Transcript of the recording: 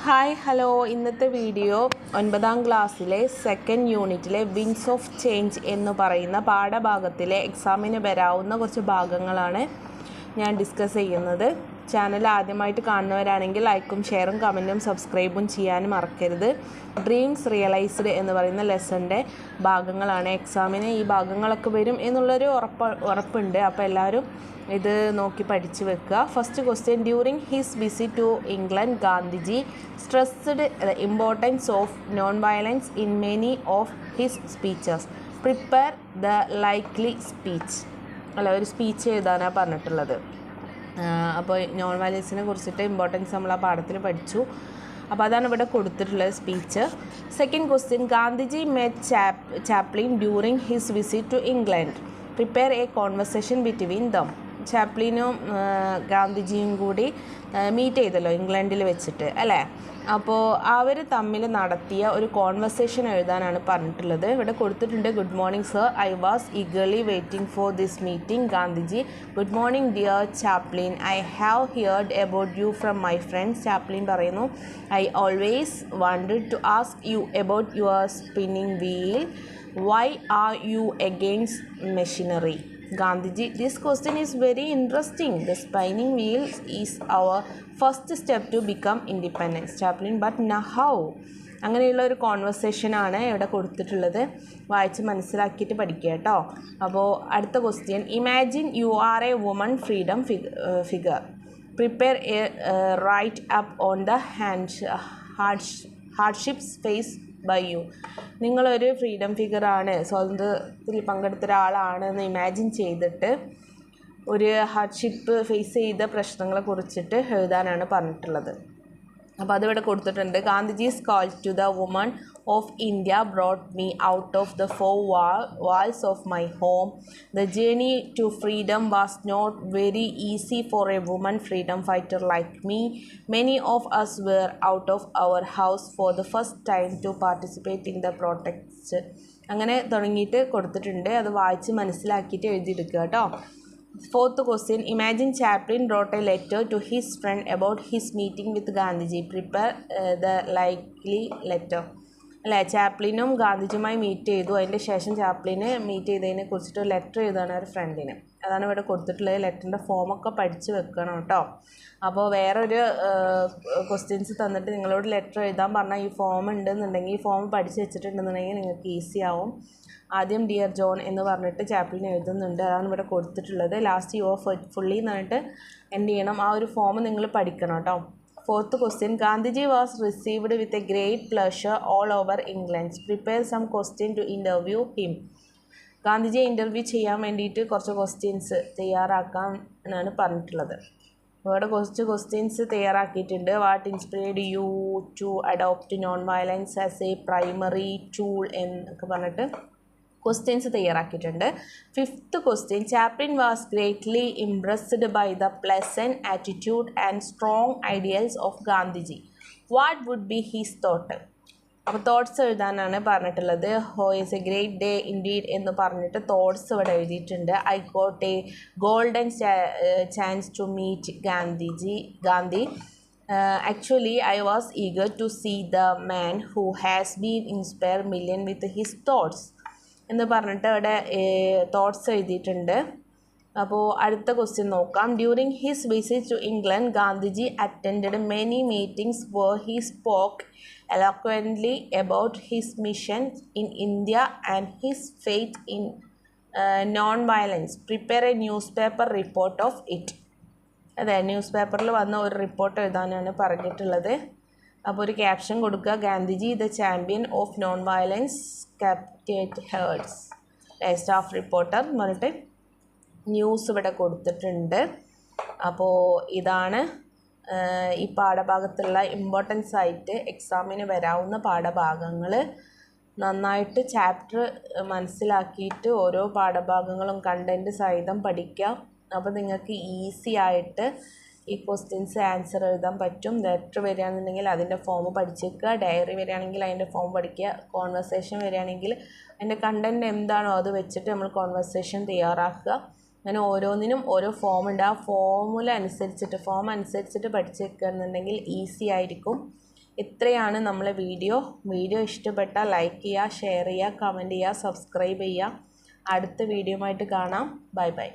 Hi hello, ഇന്നത്തെ video 9ാം ക്ലാസ്സിലെ second യൂണിറ്റിലെ വിൻഡ്സ് ഓഫ് ചേഞ്ച് എന്ന് പറയുന്ന പാഠഭാഗത്തിലെ എക്സാമിന് വരാവുന്ന കുറച്ച് ഭാഗങ്ങളാണ് ഞാൻ ഡിസ്കസ് ചെയ്യുന്നത്. ചാനൽ ആദ്യമായിട്ട് കാണുന്നവരാണെങ്കിൽ ലൈക്കും ഷെയറും കമൻറ്റും സബ്സ്ക്രൈബും ചെയ്യാനും മറക്കരുത്. ഡ്രീംസ് റിയലൈസ്ഡ് എന്ന് പറയുന്ന ലെസൻ്റെ ഭാഗങ്ങളാണ്. എക്സാമിന് ഈ ഭാഗങ്ങളൊക്കെ വരും എന്നുള്ളൊരു ഉറപ്പുണ്ട്. അപ്പോൾ എല്ലാവരും ഇത് നോക്കി പഠിച്ചു വെക്കുക. First question, during his visit to England Gandhiji stressed the importance of non violence in many of his speeches. Prepare the likely speech. അല്ല, ഒരു സ്പീച്ച് എഴുതാനാണ് പറഞ്ഞിട്ടുള്ളത്. അപ്പോൾ നോൺ വയലൻസിനെ കുറിച്ചിട്ട് ഇമ്പോർട്ടൻസ് നമ്മൾ ആ പാഠത്തിൽ പഠിച്ചു. അപ്പോൾ അതാണ് ഇവിടെ കൊടുത്തിട്ടുള്ളത് speech. Second question, Gandhiji met Chaplin during his visit to England. Prepare a conversation between them. ചാപ്ലിനും ഗാന്ധിജിയും കൂടി മീറ്റ് ചെയ്തല്ലോ ഇംഗ്ലണ്ടിൽ വെച്ചിട്ട്, അല്ലേ? അപ്പോൾ അവർ തമ്മിൽ നടത്തിയ ഒരു കോൺവെർസേഷൻ എഴുതാനാണ് പറഞ്ഞിട്ടുള്ളത്. ഇവിടെ കൊടുത്തിട്ടുണ്ട്, good morning sir, I was eagerly waiting for this meeting. Gandhiji, good morning dear Chaplin, I have heard about you from my friends. Chaplin പറയുന്നു, I always wanted to ask you about your spinning wheel. Why are you against machinery? Gandhiji, this question is very interesting. The spinning wheel is our first step to become independent. Chaplin, but now how? അങ്ങനെയുള്ള ഒരു കോൺവെർസേഷനാണ് ഇവിടെ കൊടുത്തിട്ടുള്ളത്. വായിച്ച് മനസ്സിലാക്കിയിട്ട് പഠിക്കുക കേട്ടോ. അപ്പോൾ അടുത്ത question, imagine you are a woman freedom figure. Prepare a write up on the hardships face by you. നിങ്ങളൊരു ഫ്രീഡം ഫിഗറാണ്, സ്വാതന്ത്ര്യത്തിൽ പങ്കെടുത്ത ഒരാളാണെന്ന് ഇമാജിൻ ചെയ്തിട്ട് ഒരു ഹാർഡ്ഷിപ്പ് ഫേസ് ചെയ്ത പ്രശ്നങ്ങളെ കുറിച്ചിട്ട് എഴുതാനാണ് പറഞ്ഞിട്ടുള്ളത്. അപ്പോൾ അതിവിടെ കൊടുത്തിട്ടുണ്ട്. Gandhiji's call to the woman of India brought me out of the four walls of my home. The journey to freedom was not very easy for a woman freedom fighter like me. Many of us were out of our house for the first time to participate in the protest. അങ്ങനെ തുടങ്ങിയിട്ട് കൊടുത്തിട്ടുണ്ട്. അത് വായിച്ച് മനസ്സിലാക്കിയിട്ട് എഴുതിയെടുക്കുക കേട്ടോ. Fourth question, imagine Chaplin wrote a letter to his friend about his meeting with Gandhiji. Prepare the likely letter. അല്ലേ, ചാപ്ലിനും ഗാന്ധിജിയുമായി meet ചെയ്തു. അതിൻ്റെ ശേഷം ചാപ്ലിന് മീറ്റ് ചെയ്തതിനെ കുറിച്ചിട്ട് ഒരു ലെറ്റർ എഴുതാണ് ഒരു ഫ്രണ്ടിന്. അതാണ് ഇവിടെ കൊടുത്തിട്ടുള്ളത്. ലെറ്ററിൻ്റെ ഫോമൊക്കെ പഠിച്ച് വെക്കണം കേട്ടോ. അപ്പോൾ വേറൊരു ക്വസ്റ്റ്യൻസ് തന്നിട്ട് നിങ്ങളോട് ലെറ്റർ എഴുതാൻ പറഞ്ഞാൽ ഈ ഫോം ഉണ്ടെന്നുണ്ടെങ്കിൽ ഈ ഫോം പഠിച്ച് വെച്ചിട്ടുണ്ടെന്നുണ്ടെങ്കിൽ നിങ്ങൾക്ക് ഈസി ആവും. ആദ്യം ഡിയർ ജോൺ എന്ന് പറഞ്ഞിട്ട് ചാപ്ലിൻ എഴുതുന്നുണ്ട്. അതാണ് ഇവിടെ കൊടുത്തിട്ടുള്ളത്. ലാസ്റ്റ് യുവർ ഫുള്ളി എന്ന് പറഞ്ഞിട്ട് എന്ത് ചെയ്യണം, ആ ഒരു ഫോം നിങ്ങൾ പഠിക്കണം കേട്ടോ. Fourth question, Gandhiji was received with a great pleasure all over England. Prepare some question to interview him. ഗാന്ധിജിയെ ഇൻ്റർവ്യൂ ചെയ്യാൻ വേണ്ടിയിട്ട് കുറച്ച് ക്വസ്റ്റ്യൻസ് തയ്യാറാക്കാനാണ് പറഞ്ഞിട്ടുള്ളത്. ഇവിടെ കുറച്ച് ക്വസ്റ്റ്യൻസ് തയ്യാറാക്കിയിട്ടുണ്ട്. What inspired you to adopt non violence as a primary tool എന്നൊക്കെ പറഞ്ഞിട്ട് ക്വസ്റ്റ്യൻസ് തയ്യാറാക്കിയിട്ടുണ്ട്. Fifth question, Chaplin was greatly impressed by the pleasant attitude and strong ideals of Gandhiji. What would be his thought? അപ്പോൾ thoughts എഴുതാനാണ് പറഞ്ഞിട്ടുള്ളത്. Oh is a great day indeed എന്ന് പറഞ്ഞിട്ട് thoughts ഇവിടെ എഴുതിയിട്ടുണ്ട്. I got a golden chance to meet Gandhi. Actually, I was eager to see the man who has been inspired million with his thoughts എന്ന് പറഞ്ഞിട്ട് അവിടെ thoughts എഴുതിയിട്ടുണ്ട്. അപ്പോൾ അടുത്ത ക്വസ്റ്റ്യൻ നോക്കാം. During his visit to England Gandhiji attended many meetings where he spoke eloquently about his mission in India and his faith in non violence. Prepare a newspaper report of it. അതെ, news പേപ്പറിൽ വന്ന ഒരു report എഴുതാനാണ് പറഞ്ഞിട്ടുള്ളത്. അപ്പോൾ ഒരു caption കൊടുക്കുക, Gandhiji the champion of non violence captivates hearts staff reporter എന്ന് പറഞ്ഞിട്ട് ന്യൂസ് ഇവിടെ കൊടുത്തിട്ടുണ്ട്. അപ്പോൾ ഇതാണ് ഈ പാഠഭാഗത്തുള്ള ഇമ്പോർട്ടൻസ് ആയിട്ട് എക്സാമിന് വരാവുന്ന പാഠഭാഗങ്ങൾ. നന്നായിട്ട് ചാപ്റ്റർ മനസ്സിലാക്കിയിട്ട് ഓരോ പാഠഭാഗങ്ങളും കണ്ടൻറ്റ് സഹിതം പഠിക്കുക. അപ്പോൾ നിങ്ങൾക്ക് ഈസി ആയിട്ട് ഈ ക്വസ്റ്റ്യൻസ് ആൻസർ എഴുതാൻ പറ്റും. ലെറ്റർ വരികയാണെന്നുണ്ടെങ്കിൽ അതിൻ്റെ ഫോം പഠിച്ചേക്കുക. ഡയറി വരികയാണെങ്കിൽ അതിൻ്റെ ഫോം പഠിക്കുക. കോൺവെർസേഷൻ വരികയാണെങ്കിൽ അതിൻ്റെ കണ്ടൻറ്റ് എന്താണോ അത് വെച്ചിട്ട് നമ്മൾ കോൺവെർസേഷൻ തയ്യാറാക്കുക. അങ്ങനെ ഓരോന്നിനും ഓരോ ഫോം ഉണ്ട്. ആ ഫോം അനുസരിച്ചിട്ട് പഠിച്ചേക്കുകയാണെന്നുണ്ടെങ്കിൽ ഈസി ആയിരിക്കും. ഇത്രയാണ് നമ്മളെ വീഡിയോ ഇഷ്ടപ്പെട്ടാൽ ലൈക്ക് ചെയ്യുക, ഷെയർ ചെയ്യുക, കമൻറ്റ് ചെയ്യുക, സബ്സ്ക്രൈബ് ചെയ്യുക. അടുത്ത വീഡിയോ ആയിട്ട് കാണാം. Bye bye.